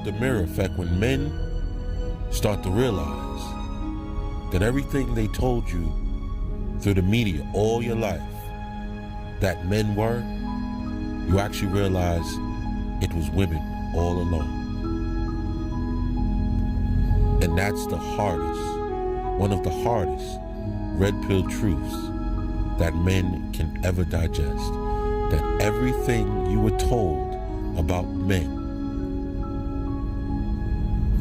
the mirror effect when men start to realize that everything they told you through the media all your life that men were, you actually realize it was women all along. And that's the hardest, one of the hardest red pill truths that men can ever digest. That everything you were told about men,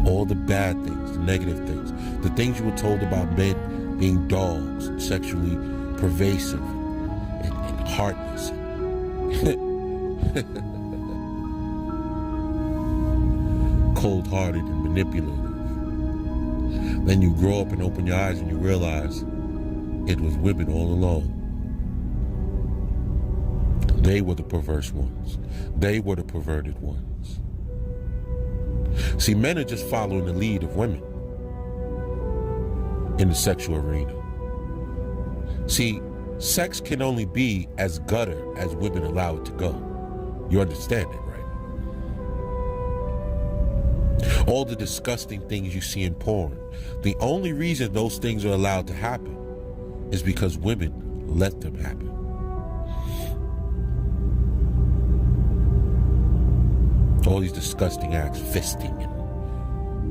all the bad things, the negative things, the things you were told about men being dogs, and sexually pervasive, and heartless, cold-hearted and manipulative. Then you grow up and open your eyes and you realize it was women all along. They were the perverse ones. They were the perverted ones. See, men are just following the lead of women in the sexual arena. See, sex can only be as gutter as women allow it to go. You understand it, right? All the disgusting things you see in porn, the only reason those things are allowed to happen is because women let them happen. All these disgusting acts, fisting and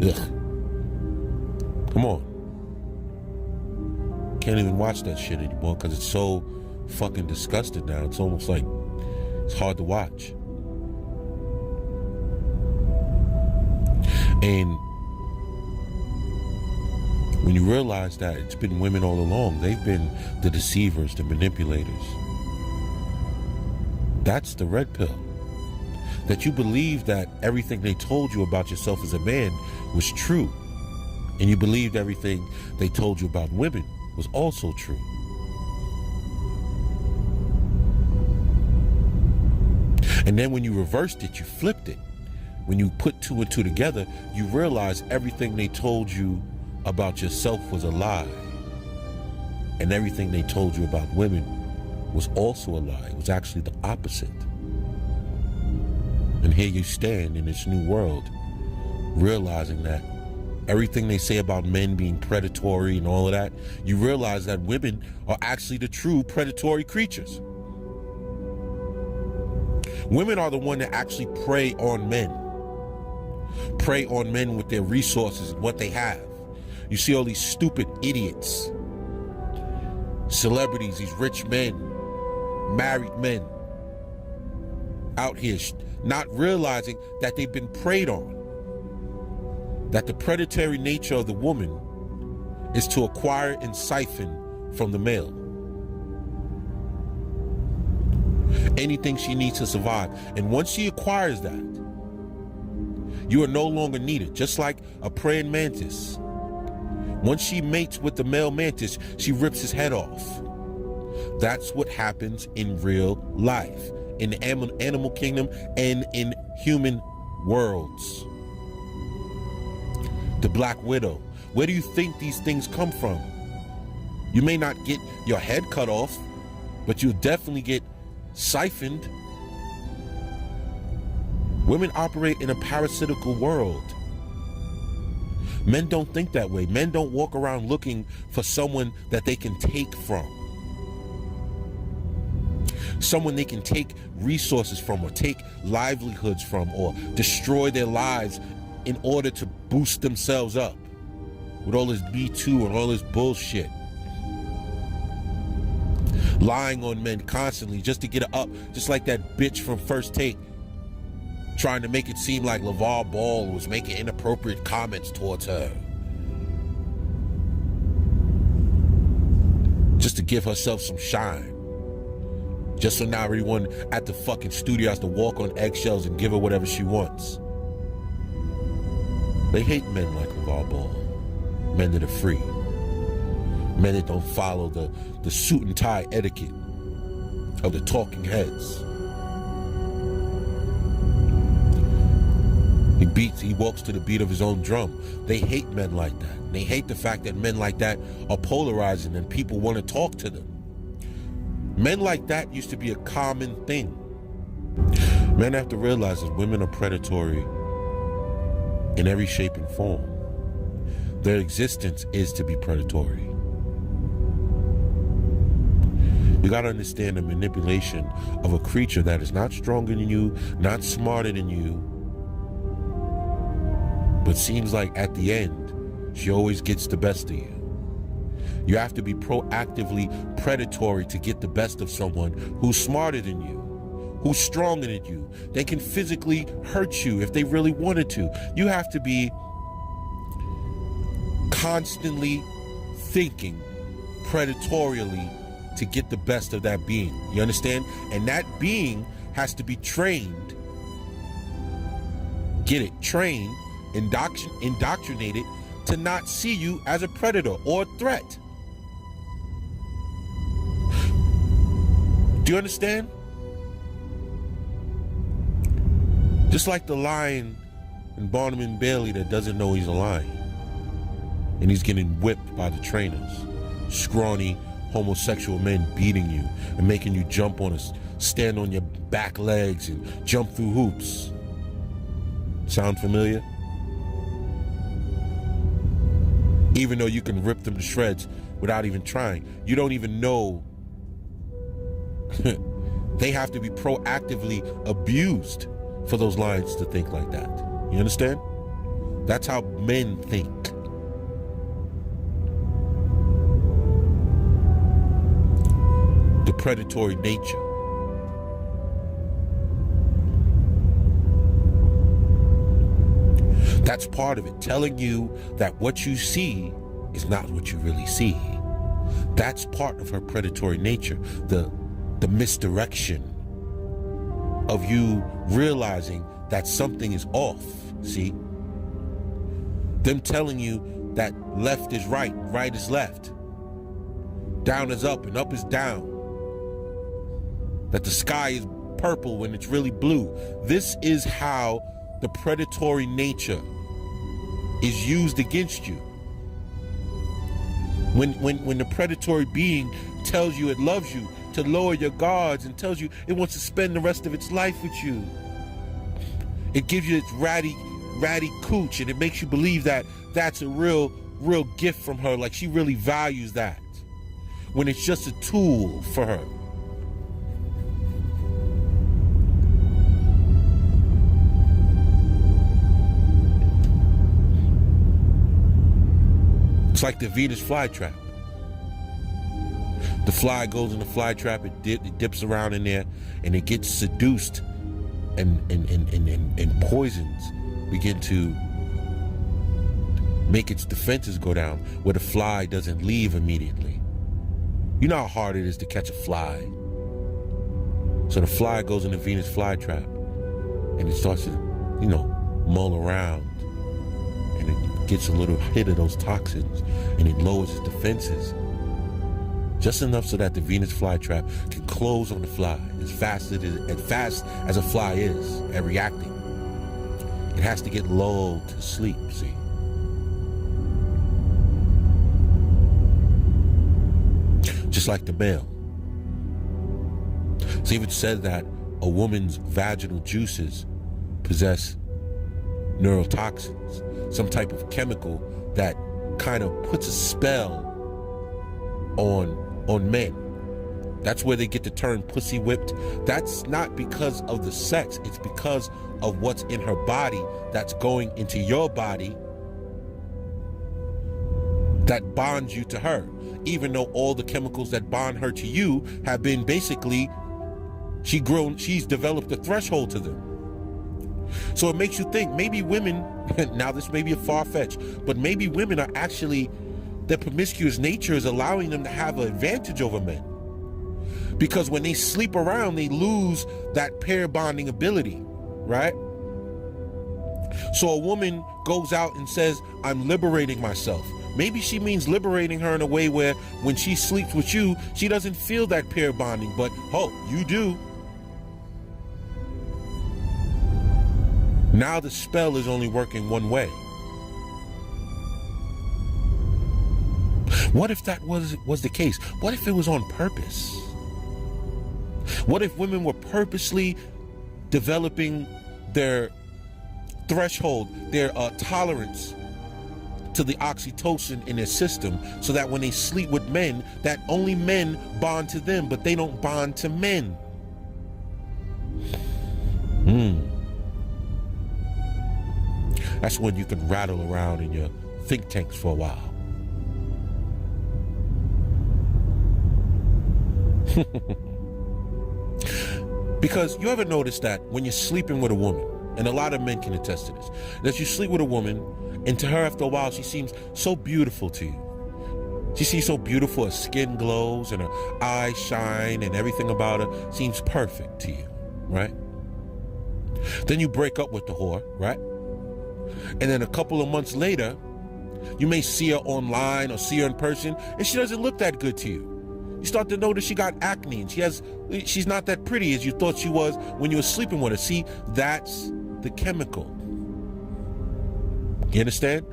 ugh. Come on. Can't even watch that shit anymore because it's so fucking disgusting now. It's almost like it's hard to watch. And when you realize that it's been women all along, they've been the deceivers, the manipulators. That's the red pill. That you believe that everything they told you about yourself as a man was true. And you believed everything they told you about women was also true. And then when you reversed it, you flipped it. When you put two and two together, you realize everything they told you about yourself was a lie. And everything they told you about women was also a lie. It was actually the opposite. And here you stand in this new world, realizing that everything they say about men being predatory and all of that, you realize that women are actually the true predatory creatures. Women are the one that actually prey on men. Prey on men with their resources and what they have. You see all these stupid idiots, celebrities, these rich men, married men out here not realizing that they've been preyed on. That the predatory nature of the woman is to acquire and siphon from the male anything she needs to survive. And once she acquires that, you are no longer needed. Just like a praying mantis. Once she mates with the male mantis, she rips his head off. That's what happens in real life, in the animal kingdom and in human worlds. The Black Widow. Where do you think these things come from? You may not get your head cut off, but you'll definitely get siphoned. Women operate in a parasitical world. Men don't think that way. Men don't walk around looking for someone that they can take from. Someone they can take resources from or take livelihoods from or destroy their lives in order to boost themselves up with all this Me Too and all this bullshit. Lying on men constantly just to get up, just like that bitch from First Take, trying to make it seem like LeVar Ball was making inappropriate comments towards her. Just to give herself some shine. Just so now everyone at the fucking studio has to walk on eggshells and give her whatever she wants. They hate men like LeVar Ball. Men that are free. Men that don't follow the suit and tie etiquette of the talking heads. He walks to the beat of his own drum. They hate men like that. They hate the fact that men like that are polarizing and people want to talk to them. Men like that used to be a common thing. Men have to realize that women are predatory in every shape and form. Their existence is to be predatory. You got to understand the manipulation of a creature that is not stronger than you, not smarter than you, but seems like at the end, she always gets the best of you. You have to be proactively predatory to get the best of someone who's smarter than you, who's stronger than you. They can physically hurt you if they really wanted to. You have to be constantly thinking predatorially to get the best of that being. You understand? And that being has to be trained. Get it? Trained, indoctrinated to not see you as a predator or a threat. Do you understand? Just like the lion in Barnum and Bailey that doesn't know he's a lion. And he's getting whipped by the trainers. Scrawny homosexual men beating you and making you jump on us, stand on your back legs and jump through hoops. Sound familiar? Even though you can rip them to shreds without even trying. You don't even know. They have to be proactively abused for those lions to think like that. You understand? That's how men think. The predatory nature. That's part of it, telling you that what you see is not what you really see. That's part of her predatory nature, the misdirection of you realizing that something is off, see? Them telling you that left is right, right is left, down is up and up is down, that the sky is purple when it's really blue. This is how the predatory nature is used against you. When the predatory being tells you it loves you, to lower your guards, and tells you it wants to spend the rest of its life with you. It gives you its ratty cooch, and it makes you believe that that's a real gift from her, like she really values that, when it's just a tool for her. It's like the Venus flytrap. The fly goes in the fly trap, it dips around in there, and it gets seduced, and poisons begin to make its defenses go down, where the fly doesn't leave immediately. You know how hard it is to catch a fly. So the fly goes in the Venus flytrap, and it starts to, mull around, and it gets a little hit of those toxins, and it lowers its defenses. Just enough so that the Venus flytrap can close on the fly as fast as a fly is at reacting. It has to get lulled to sleep, see? Just like the male. It's even said that a woman's vaginal juices possess neurotoxins, some type of chemical that kind of puts a spell on men. That's where they get the term pussy whipped. That's not because of the sex, it's because of what's in her body that's going into your body that bonds you to her, even though all the chemicals that bond her to you have been basically, she's developed a threshold to them. So it makes you think maybe women, now this may be a far-fetched, but maybe women are actually, their promiscuous nature is allowing them to have an advantage over men. Because when they sleep around, they lose that pair bonding ability, right? So a woman goes out and says, I'm liberating myself. Maybe she means liberating her in a way where when she sleeps with you, she doesn't feel that pair bonding, but oh, you do. Now the spell is only working one way. What if that was the case? What if it was on purpose? What if women were purposely developing their threshold, their tolerance to the oxytocin in their system, so that when they sleep with men, that only men bond to them, but they don't bond to men. That's when you can rattle around in your think tanks for a while. Because you ever notice that when you're sleeping with a woman, and a lot of men can attest to this, that you sleep with a woman, and to her after a while, she seems so beautiful to you. She seems so beautiful, her skin glows and her eyes shine and everything about her seems perfect to you, right? Then you break up with the whore, right? And then a couple of months later, you may see her online or see her in person, and she doesn't look that good to you. You start to notice she got acne, and she's not that pretty as you thought she was when you were sleeping with her. See, that's the chemical. You understand?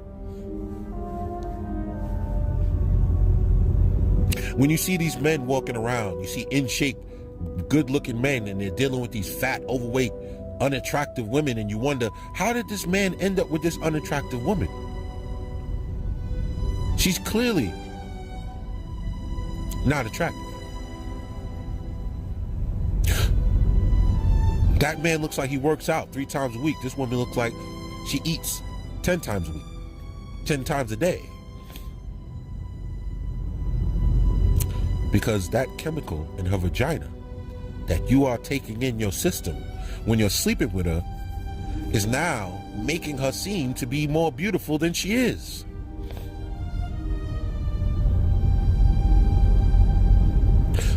When you see these men walking around, you see in shape, good-looking men, and they're dealing with these fat, overweight, unattractive women, and you wonder, how did this man end up with this unattractive woman? She's clearly not attractive. That man looks like he works out 3 times a week. This woman looks like she eats 10 times a week, 10 times a day. Because that chemical in her vagina that you are taking in your system when you're sleeping with her is now making her seem to be more beautiful than she is.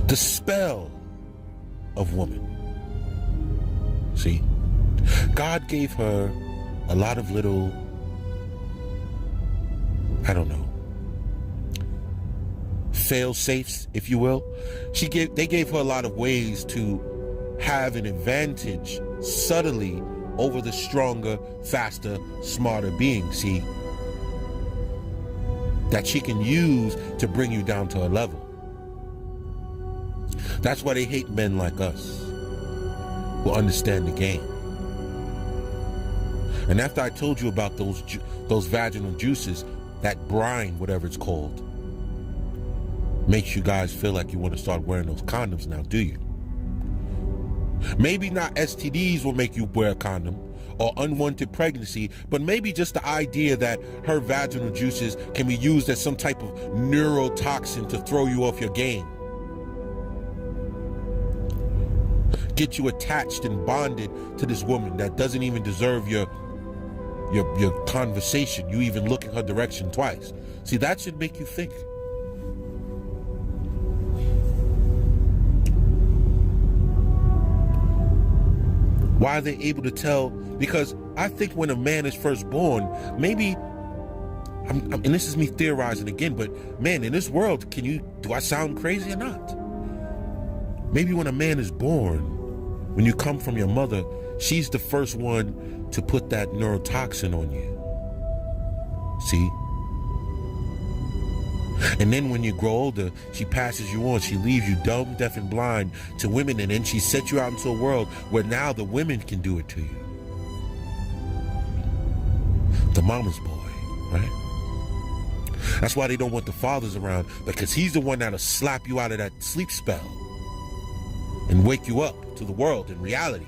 The spell of woman. See, God gave her a lot of little, I don't know, fail-safes, if you will. They gave her a lot of ways to have an advantage subtly over the stronger, faster, smarter being, see, that she can use to bring you down to her level. That's why they hate men like us, who understand the game. And after I told you about those vaginal juices, that brine, whatever it's called, makes you guys feel like you want to start wearing those condoms now, do you? Maybe not STDs will make you wear a condom, or unwanted pregnancy, but maybe just the idea that her vaginal juices can be used as some type of neurotoxin to throw you off your game. Get you attached and bonded to this woman that doesn't even deserve your conversation. You even look in her direction twice. See, that should make you think. Why are they able to tell? Because I think when a man is first born, maybe, and this is me theorizing again, but man, in this world, do I sound crazy or not? Maybe when a man is born, when you come from your mother, she's the first one to put that neurotoxin on you. See? And then when you grow older, she passes you on. She leaves you dumb, deaf, and blind to women, and then she sets you out into a world where now the women can do it to you. The mama's boy, right? That's why they don't want the fathers around, because he's the one that'll slap you out of that sleep spell and wake you up to the world in reality.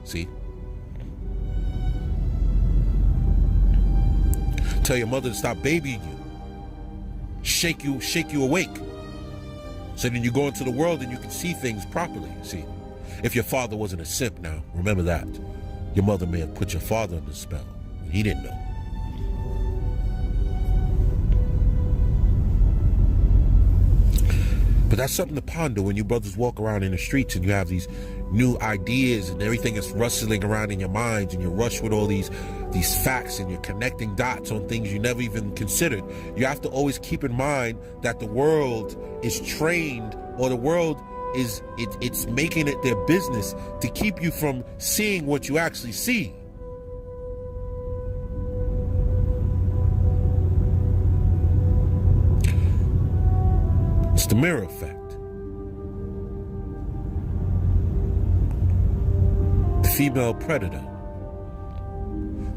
See? Tell your mother to stop babying you. Shake you awake. So then you go into the world and you can see things properly. See? If your father wasn't a simp now, remember that. Your mother may have put your father under spell. He didn't know. But that's something to ponder when you brothers walk around in the streets and you have these new ideas and everything is rustling around in your minds and you're rushed with all these facts and you're connecting dots on things you never even considered. You have to always keep in mind that the world is trained, or the world it's making it their business to keep you from seeing what you actually see. It's the mirror effect. The female predator.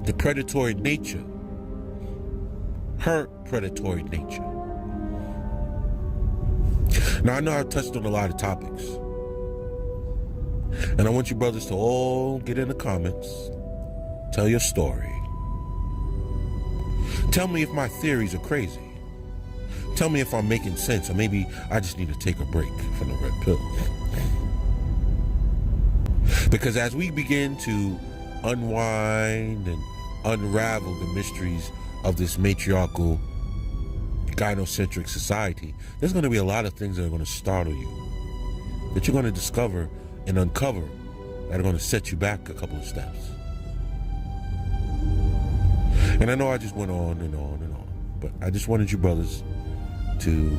the predatory nature, her predatory nature. Now, I know I touched on a lot of topics, and I want you brothers to all get in the comments, tell your story. Tell me if my theories are crazy. Tell me if I'm making sense, or maybe I just need to take a break from the red pill. Because as we begin to unwind and unravel the mysteries of this matriarchal, gynocentric society, there's going to be a lot of things that are going to startle you, that you're going to discover and uncover, that are going to set you back a couple of steps. And I know I just went on and on and on, but I just wanted you brothers to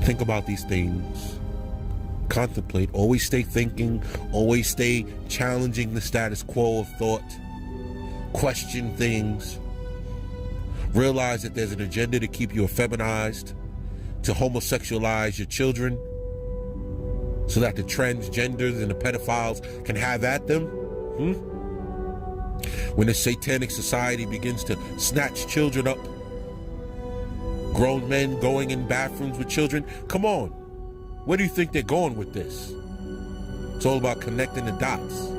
think about these things, contemplate, always stay thinking, always stay challenging the status quo of thought, question things, realize that there's an agenda to keep you effeminized, to homosexualize your children, so that the transgenders and the pedophiles can have at them. When the satanic society begins to snatch children up, grown men going in bathrooms with children, come on, where do you think they're going with this? It's all about connecting the dots.